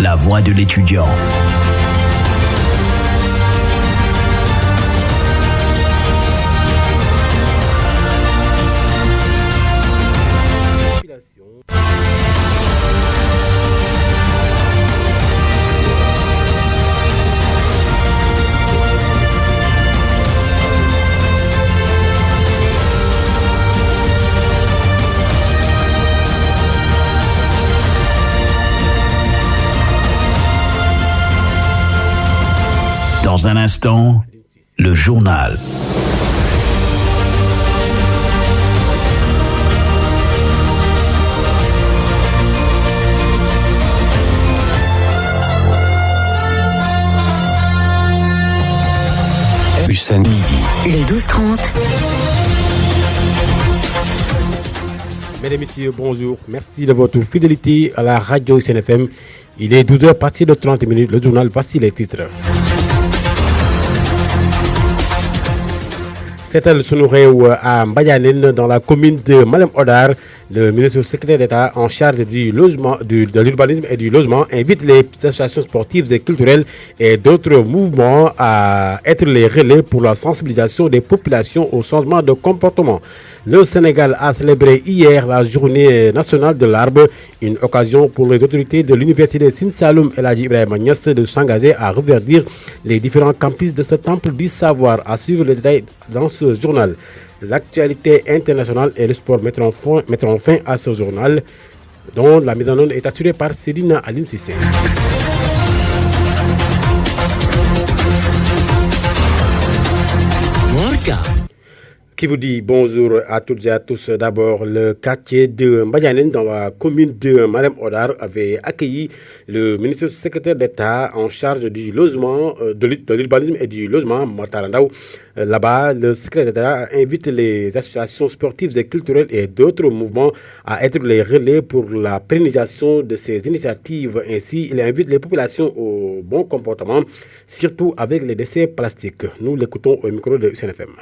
la voix de l'étudiant. Dans un instant, le journal. Hussein Midi. Le 12-30. Mesdames et messieurs, bonjour. Merci de votre fidélité à la radio SNFM. Il est 12h passé de 30 minutes. Le journal, voici les titres. Setal sunu réew à Mbadianène dans la commune de Malem Hodar. Le ministre secrétaire d'État en charge du logement, de l'urbanisme et du logement invite les associations sportives et culturelles et d'autres mouvements à être les relais pour la sensibilisation des populations au changement de comportement. Le Sénégal a célébré hier la journée nationale de l'arbre, une occasion pour les autorités de l'université Sine Saloum El Hadji Ibrahima Niass de s'engager à reverdir les différents campus de ce temple du savoir. À suivre les détails dans ce journal. L'actualité internationale et le sport mettront fin à ce journal dont la mise en onde est assurée par Céline Aline Sissé. Qui vous dit bonjour à toutes et à tous. D'abord, le quartier de Mbadianène dans la commune de Malem Hodar avait accueilli le ministre secrétaire d'État en charge du logement, de l'urbanisme et du logement, Matar Ndaw. Là-bas, le secrétaire d'État invite les associations sportives et culturelles et d'autres mouvements à être les relais pour la pérennisation de ces initiatives. Ainsi, il invite les populations au bon comportement, surtout avec les déchets plastiques. Nous l'écoutons au micro de UCNFM.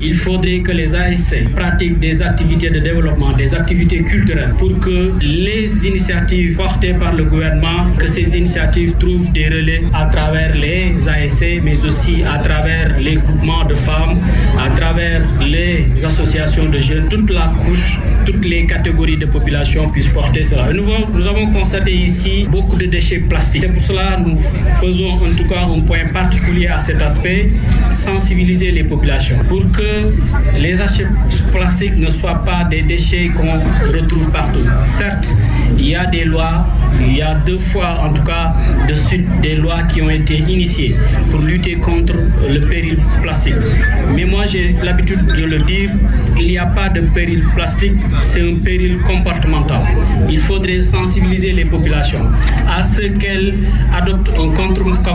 Il faudrait que les ASC pratiquent des activités de développement, des activités culturelles pour que les initiatives portées par le gouvernement, que ces initiatives trouvent des relais à travers les ASC, mais aussi à travers les groupements de femmes, à travers les associations de jeunes, toute la couche, toutes les catégories de population puissent porter cela. Nous avons constaté ici beaucoup de déchets plastiques. C'est pour cela que nous faisons en tout cas un point particulier à cet aspect, sensibiliser les populations pour que les déchets plastiques ne soient pas des déchets qu'on retrouve partout. Certes, il y a des lois, il y a 2 fois en tout cas de suite des lois qui ont été initiées pour lutter contre le péril plastique. Mais moi j'ai l'habitude de le dire, il n'y a pas de péril plastique, c'est un péril comportemental. Il faudrait sensibiliser les populations à ce qu'elles adoptent un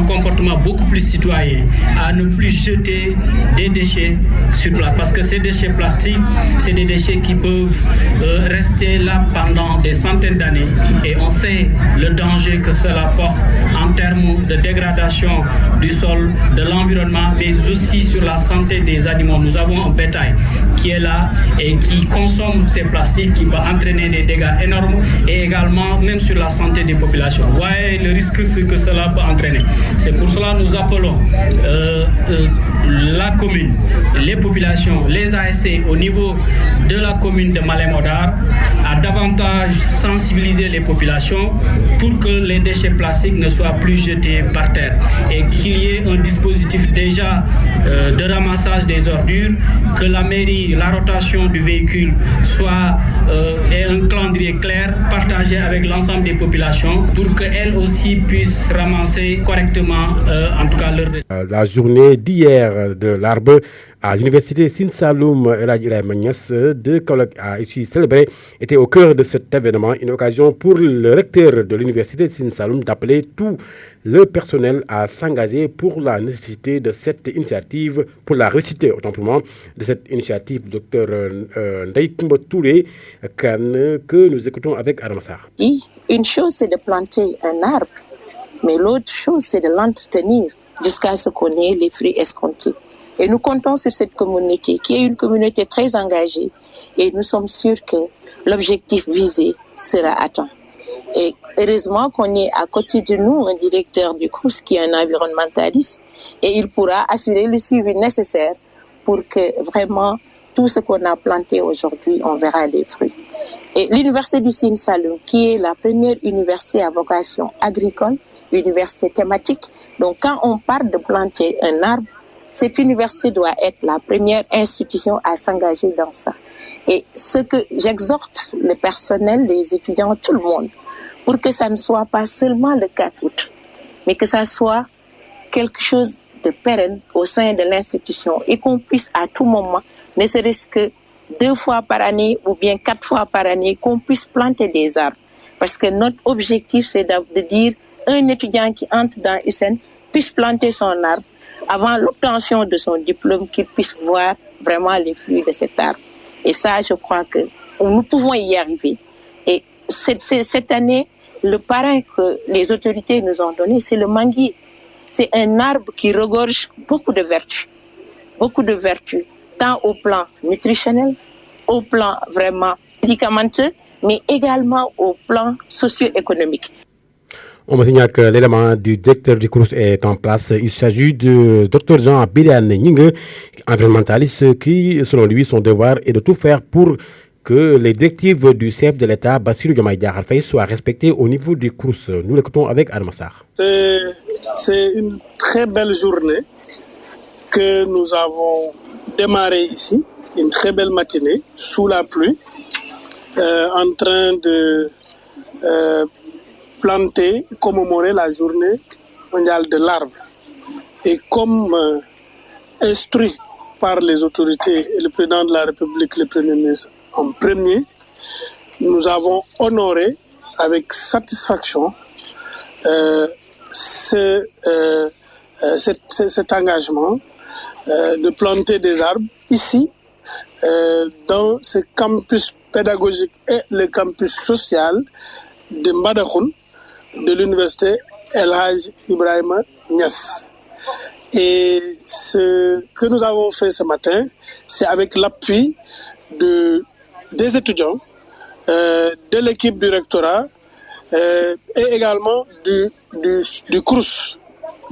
comportement beaucoup plus citoyen, à ne plus jeter des déchets sur place. Parce que ces déchets plastiques, c'est des déchets qui peuvent rester là pendant des centaines d'années. Et on sait le danger que cela porte en termes de dégradation du sol, de l'environnement, mais aussi sur la santé des animaux. Nous avons un bétail qui est là et qui consomme ces plastiques, qui peut entraîner des dégâts énormes et également même sur la santé des populations. Vous voyez le risque que cela peut entraîner. C'est pour cela que nous appelons la commune, les populations, les ASC au niveau de la commune de Malem Hodar à davantage sensibiliser les populations pour que les déchets plastiques ne soient plus jetés par terre et qu'il y ait un dispositif déjà de ramassage des ordures, que la mairie, la rotation du véhicule soit ait un calendrier clair partagé avec l'ensemble des populations pour qu'elles aussi puissent ramasser correctement en tout cas leur déchets. La journée d'hier de l'arbre à l'université Sine Saloum El Hadji Ibrahima Niass de Kaolack a ici célébré était au cœur de cet événement, une occasion pour le recteur de l'université Sine Saloum d'appeler tout le personnel à s'engager pour la nécessité de cette initiative, pour la réussite autant pour moi de cette initiative. Docteur Ndeye Koumba Touré que nous écoutons avec Adama Sarr. Une chose c'est de planter un arbre, mais l'autre chose c'est de l'entretenir jusqu'à ce qu'on ait les fruits escomptés. Et nous comptons sur cette communauté qui est une communauté très engagée et nous sommes sûrs que l'objectif visé sera atteint. Et heureusement qu'on est à côté de nous un directeur du CROUS qui est un environnementaliste et il pourra assurer le suivi nécessaire pour que vraiment tout ce qu'on a planté aujourd'hui, on verra les fruits. Et l'université du Sine Saloum, qui est la première université à vocation agricole, université thématique, donc quand on parle de planter un arbre, cette université doit être la première institution à s'engager dans ça. Et ce que j'exhorte le personnel, les étudiants, tout le monde, pour que ça ne soit pas seulement le 4 août, mais que ça soit quelque chose de pérenne au sein de l'institution et qu'on puisse à tout moment, ne serait-ce que 2 fois par année ou bien 4 fois par année, qu'on puisse planter des arbres. Parce que notre objectif, c'est de dire un étudiant qui entre dans USN puisse planter son arbre avant l'obtention de son diplôme, qu'il puisse voir vraiment les fruits de cet arbre. Et ça, je crois que nous pouvons y arriver. Et cette année, le parrain que les autorités nous ont donné, c'est le manguier. C'est un arbre qui regorge beaucoup de vertus, tant au plan nutritionnel, au plan vraiment médicamenteux, mais également au plan socio-économique. On me signale que l'élément du directeur du CROUS est en place. Il s'agit de Dr Jean Biliane Nyingue, environnementaliste, qui, selon lui, son devoir est de tout faire pour que les directives du chef de l'État, Bassirou Diomaye Diakhar Faye, soient respectées au niveau du CROUS. Nous l'écoutons avec Armassar. C'est une très belle journée que nous avons démarrée ici, une très belle matinée, sous la pluie, en train de planter, commémorer la journée mondiale de l'arbre. Et comme instruit par les autorités et le président de la République, le Premier ministre en premier, nous avons honoré avec satisfaction cet engagement de planter des arbres ici, dans ce campus pédagogique et le campus social de Mbadakhoune, de l'université El Hadj Ibrahima Niass. Et ce que nous avons fait ce matin, c'est avec l'appui des étudiants, de l'équipe du rectorat et également du CROUS.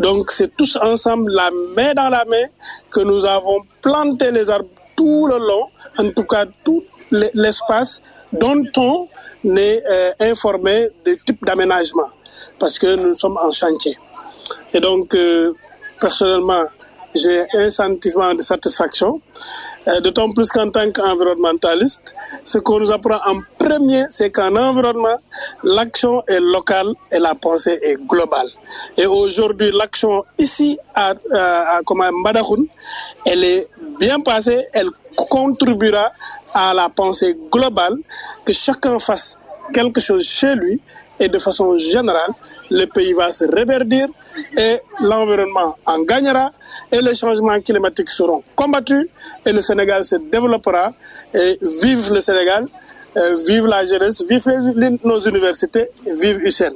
Donc c'est tous ensemble, la main dans la main, que nous avons planté les arbres tout le long, en tout cas tout l'espace dont on est informé des types d'aménagement, parce que nous sommes en chantier. Et donc, personnellement, j'ai un sentiment de satisfaction, d'autant plus qu'en tant qu'environnementaliste, ce qu'on nous apprend en premier, c'est qu'en environnement, l'action est locale et la pensée est globale. Et aujourd'hui, l'action ici à Mbadakhoune, elle est bien passée, elle contribuera à la pensée globale, que chacun fasse quelque chose chez lui et de façon générale, le pays va se reverdir et l'environnement en gagnera et les changements climatiques seront combattus et le Sénégal se développera. Et vive le Sénégal, vive la jeunesse, vive nos universités, vive UCN.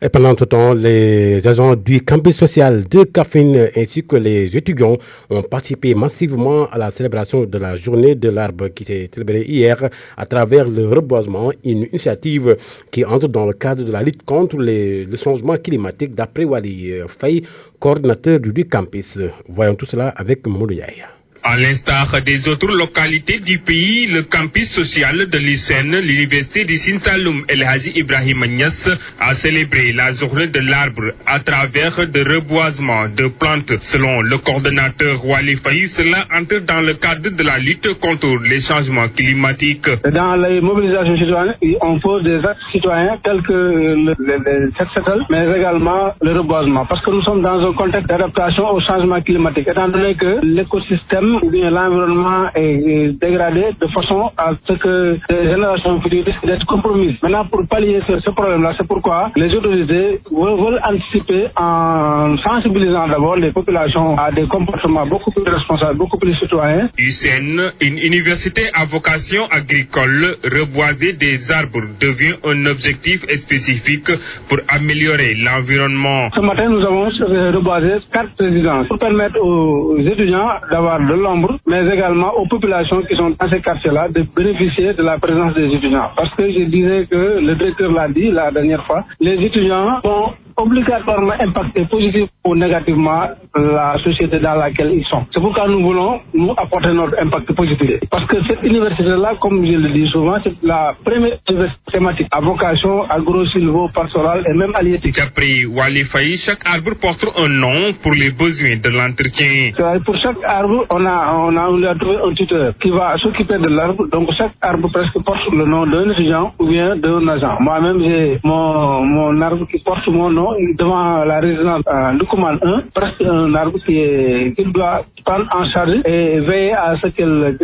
Et pendant ce temps, les agents du campus social de Kaffrine ainsi que les étudiants ont participé massivement à la célébration de la journée de l'arbre qui s'est célébrée hier à travers le reboisement, une initiative qui entre dans le cadre de la lutte contre le changement climatique d'après Wali Faye, coordinateur du campus. Voyons tout cela avec Mamadou Yaye. À l'instar des autres localités du pays, le campus social de l'USN, l'université du Sine Saloum El Hadj Ibrahima Niass, a célébré la journée de l'arbre à travers de reboisements de plantes. Selon le coordonnateur Wali Faye, cela entre dans le cadre de la lutte contre les changements climatiques. Dans les mobilisations citoyennes, on pose des actes citoyens tels que le settle, mais également le reboisement, parce que nous sommes dans un contexte d'adaptation au changement climatique, étant donné que l'écosystème ou bien l'environnement est dégradé de façon à ce que les générations futures risquent d'être compromises. Maintenant, pour pallier ce problème-là, c'est pourquoi les autorités veulent anticiper en sensibilisant d'abord les populations à des comportements beaucoup plus responsables, beaucoup plus citoyens. UCN, une université à vocation agricole, reboiser des arbres devient un objectif spécifique pour améliorer l'environnement. Ce matin, nous avons reboisé 4 résidences pour permettre aux étudiants d'avoir de l'ombre, mais également aux populations qui sont dans ces quartiers-là de bénéficier de la présence des étudiants. Parce que je disais que le directeur l'a dit la dernière fois, les étudiants sont obligatoirement impacter positivement ou négativement la société dans laquelle ils sont. C'est pourquoi nous voulons nous apporter notre impact positif. Parce que cette université-là, comme je le dis souvent, c'est la première université thématique à vocation agro-silvo-pastorale et même halieutique. D'après Wali Faye, chaque arbre porte un nom pour les besoins de l'entretien. Pour chaque arbre, on a trouvé un tuteur qui va s'occuper de l'arbre. Donc chaque arbre presque porte le nom d'un étudiant ou bien d'un agent. Moi-même, j'ai mon arbre qui porte mon nom devant la résidence Ndoukoumane 1, presque un arbre qu'il doit prendre en charge et veiller à ce qu'elle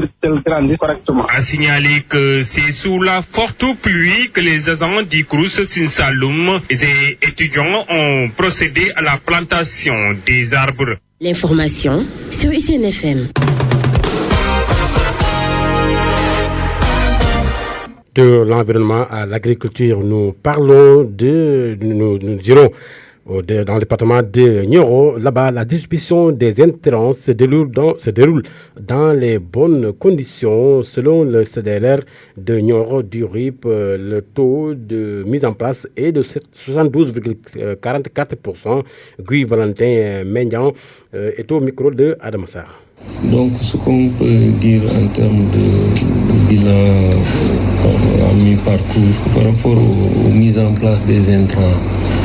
grandisse correctement. A signaler que c'est sous la forte pluie que les agents du Crous Sine Saloum et étudiants ont procédé à la plantation des arbres. L'information sur ICN FM. De l'environnement à l'agriculture, nous irons dans le département de Nioro. Là-bas, la distribution des intrants se déroule dans les bonnes conditions. Selon le CDLR de Nioro du RIP, le taux de mise en place est de 72,44%. Guy Valentin Mendian est au micro de Adamassar. Donc, ce qu'on peut dire en termes de bilan à mi-parcours par rapport aux mises en place des intrants,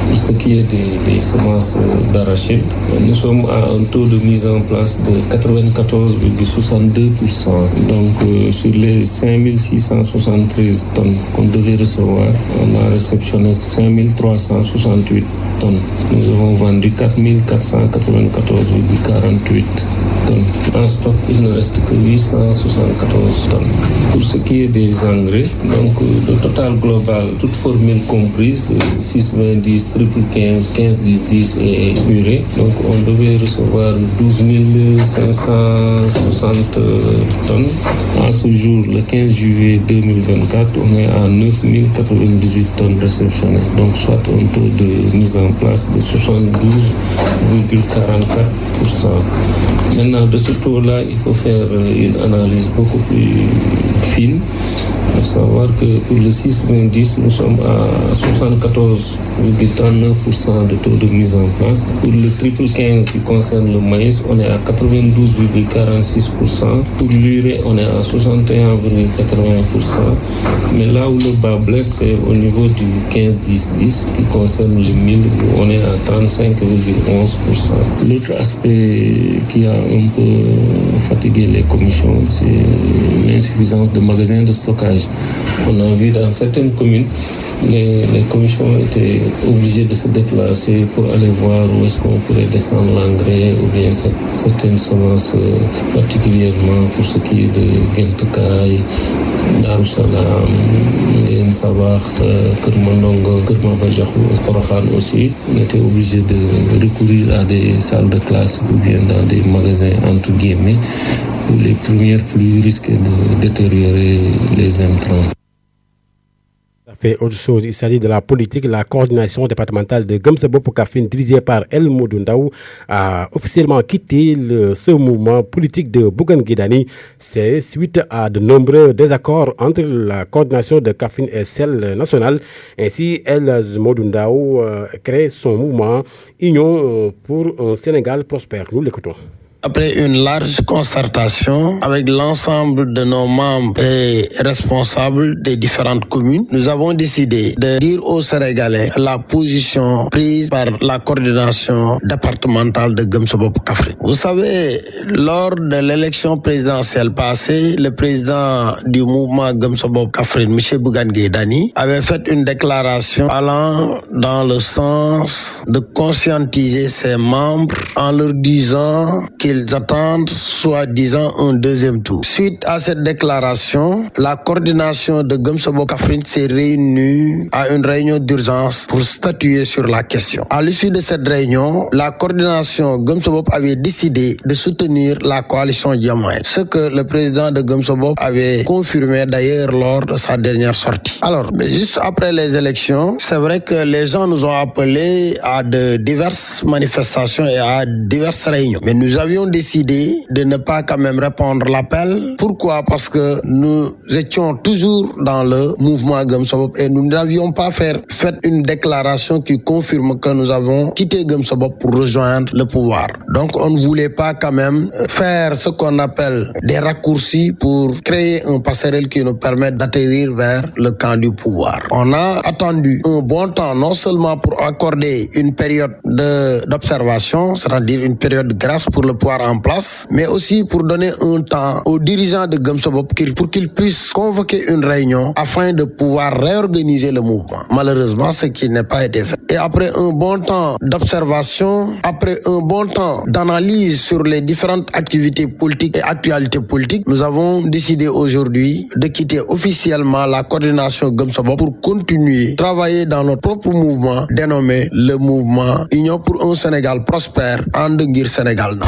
pour ce qui est des semences d'arachide, nous sommes à un taux de mise en place de 94,62%. Donc, sur les 5673 tonnes qu'on devait recevoir, on a réceptionné 5368 tonnes. Nous avons vendu 4494,48 tonnes. En stock, il ne reste que 874 tonnes. Pour ce qui est des engrais, donc le total global, toute formule comprise, 6, 20, 10, triple 15, 15, 10, 10 et urée. Donc on devait recevoir 12 560 tonnes. À ce jour, le 15 juillet 2024, on est à 9 098 tonnes réceptionnées. Donc soit un taux de mise en place de 72,44%. Maintenant, de ce taux-là, il faut faire une analyse beaucoup plus fine, à savoir que pour le 6-20-10, nous sommes à 74,39% de taux de mise en place. Pour le triple 15 qui concerne le maïs, on est à 92,46%. Pour l'urée, on est à 61,80%. Mais là où le bas blesse, c'est au niveau du 15-10-10 qui concerne le mil, où on est à 35,11%. L'autre aspect qui a un peu fatigué les commissions, c'est l'insuffisance de magasins de stockage. On a vu dans certaines communes, les commissions étaient obligées de se déplacer pour aller voir où est-ce qu'on pourrait descendre l'engrais ou bien certaines semences, particulièrement pour ce qui est de Gentekay, Darussalam, Sabar, Kermandongo, Kermabajahu, Korokhan aussi. On était obligé de recourir à des salles de classe ou bien dans des magasins entre guillemets où les premières pluies risquaient de détériorer les intrants. Fait autre chose, il s'agit de la politique. La coordination départementale de Gamsabo-Pokafrine, dirigée par El Moudundaou, a officiellement quitté ce mouvement politique de Bougane Guedani. C'est suite à de nombreux désaccords entre la coordination de Kaffrine et celle nationale. Ainsi, El Moudundaou crée son mouvement Union pour un Sénégal prospère. Nous l'écoutons. Après une large concertation avec l'ensemble de nos membres et responsables des différentes communes, nous avons décidé de dire aux Sénégalais la position prise par la coordination départementale de Gamsobop-Kaffrine. Vous savez, lors de l'élection présidentielle passée, le président du mouvement Gamsobop-Kaffrine, M. Bougane Guedani, avait fait une déclaration allant dans le sens de conscientiser ses membres en leur disant qu'ils attendent soi-disant un deuxième tour. Suite à cette déclaration, la coordination de Gamsobop-Kaffrine s'est réunie à une réunion d'urgence pour statuer sur la question. À l'issue de cette réunion, la coordination Gamsobop avait décidé de soutenir la coalition Diomaye, ce que le président de Gamsobop avait confirmé d'ailleurs lors de sa dernière sortie. Alors, mais juste après les élections, c'est vrai que les gens nous ont appelés à de diverses manifestations et à diverses réunions. Mais nous avions avions décidé de ne pas quand même répondre à l'appel. Pourquoi? Parce que nous étions toujours dans le mouvement Gëm Sa Bop et nous n'avions pas fait une déclaration qui confirme que nous avons quitté Gëm Sa Bop pour rejoindre le pouvoir. Donc on ne voulait pas quand même faire ce qu'on appelle des raccourcis pour créer un passerelle qui nous permette d'atterrir vers le camp du pouvoir. On a attendu un bon temps, non seulement pour accorder une période d'observation, c'est-à-dire une période de grâce pour le pouvoir en place, mais aussi pour donner un temps aux dirigeants de Gëm Sa Bop pour qu'ils puissent convoquer une réunion afin de pouvoir réorganiser le mouvement. Malheureusement, ce qui n'a pas été fait. Et après un bon temps d'observation, après un bon temps d'analyse sur les différentes activités politiques et actualités politiques, nous avons décidé aujourd'hui de quitter officiellement la coordination Gëm Sa Bop pour continuer à travailler dans notre propre mouvement dénommé le mouvement Union pour un Sénégal prospère, And Ngir Sénégal Na.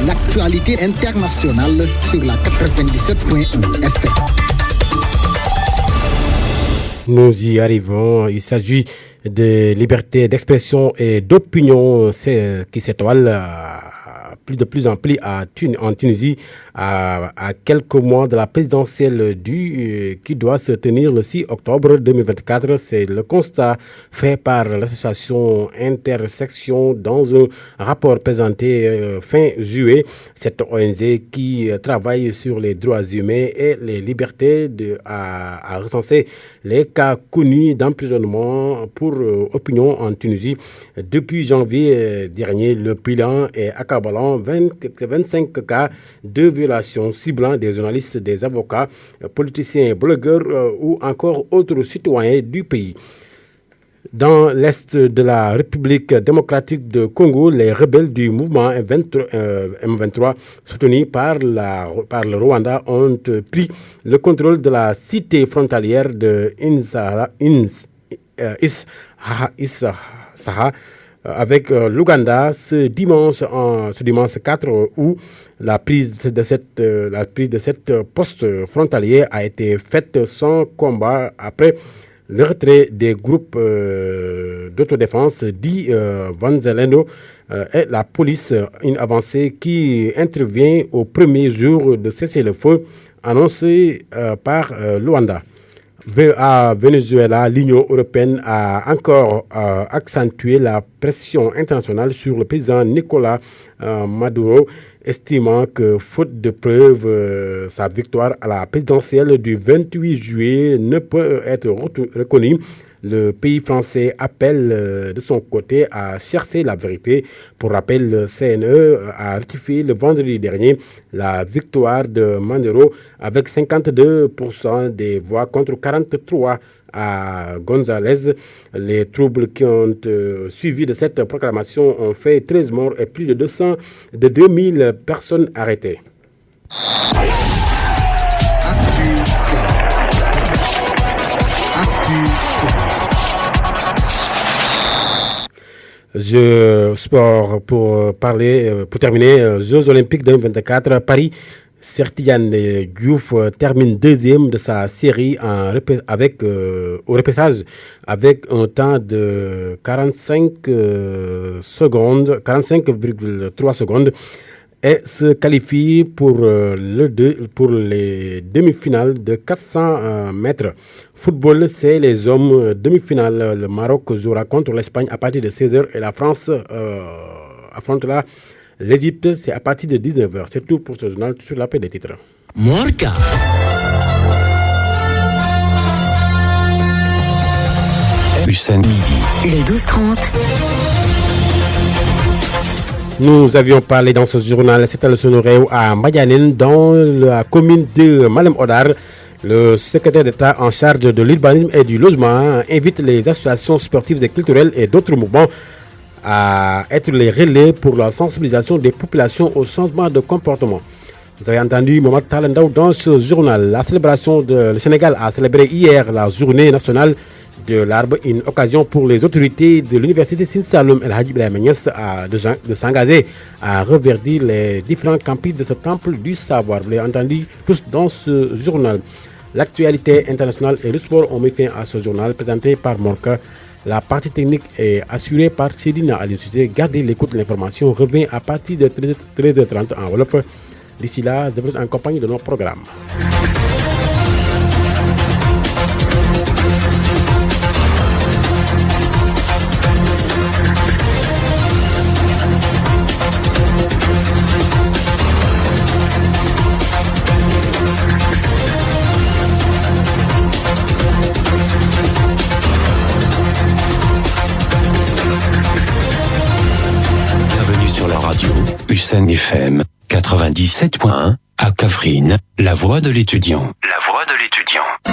L'actualité internationale sur la 97.1 FM. Nous y arrivons. Il s'agit de liberté d'expression et d'opinion qui s'étoile de plus en plus en Tunisie à quelques mois de la présidentielle qui doit se tenir le 6 octobre 2024. C'est le constat fait par l'association Intersection dans un rapport présenté fin juillet. Cette ONG qui travaille sur les droits humains et les libertés a recensé les cas connus d'emprisonnement pour opinion en Tunisie. Depuis janvier dernier, le bilan est accablant. 25 cas de violations ciblant des journalistes, des avocats, politiciens, blogueurs ou encore autres citoyens du pays. Dans l'est de la République démocratique de Congo, les rebelles du mouvement M23 soutenus par le Rwanda ont pris le contrôle de la cité frontalière de Issaha avec l'Ouganda ce dimanche 4 août. La prise de cette poste frontalier a été faite sans combat après le retrait des groupes d'autodéfense dits Vanzeleno et la police, une avancée qui intervient au premier jour de cessez-le-feu annoncé par Luanda. À Venezuela, l'Union européenne a encore accentué la pression internationale sur le président Nicolas Maduro, estimant que, faute de preuves, sa victoire à la présidentielle du 28 juillet ne peut être reconnue. Le pays français appelle de son côté à chercher la vérité. Pour rappel, le CNE a ratifié le vendredi dernier la victoire de Maduro avec 52% des voix contre 43% à González. Les troubles qui ont suivi de cette proclamation ont fait 13 morts et plus de 2000 personnes arrêtées. Sport pour terminer, Jeux Olympiques 2024, Paris. Sertiane Diouf termine deuxième de sa série au repêchage avec un temps de 45,3 secondes et se qualifie pour les demi-finales de 400 mètres. Football, c'est les hommes. Demi-finale, le Maroc jouera contre l'Espagne à partir de 16h et la France affrontera l'Égypte, c'est à partir de 19h. C'est tout pour ce journal sur la paix des titres. Morka. Hussein Midi. Le 12-30. Nous avions parlé dans ce journal, c'était le Sonoré à Mbadianine, dans la commune de Malem Odar. Le secrétaire d'État en charge de l'urbanisme et du logement invite les associations sportives et culturelles et d'autres mouvements à être les relais pour la sensibilisation des populations au changement de comportement. Vous avez entendu Mohamed Talendaou dans ce journal. Le Sénégal a célébré hier la journée nationale de l'arbre, une occasion pour les autorités de l'université Sine Saloum El Hadji Ibrahima Niass de s'engager à reverdir les différents campus de ce temple du savoir. Vous l'avez entendu tous dans ce journal. L'actualité internationale et le sport ont mis fin à ce journal présenté par Morka. La partie technique est assurée par Cédina Aline-Cité. Gardez l'écoute de l'information revient à partir de 13h30 en Wolof. D'ici là, vous êtes en compagnie de nos programmes. Radio USEN FM 97.1 à Kaffrine, la voix de l'étudiant. La voix de l'étudiant.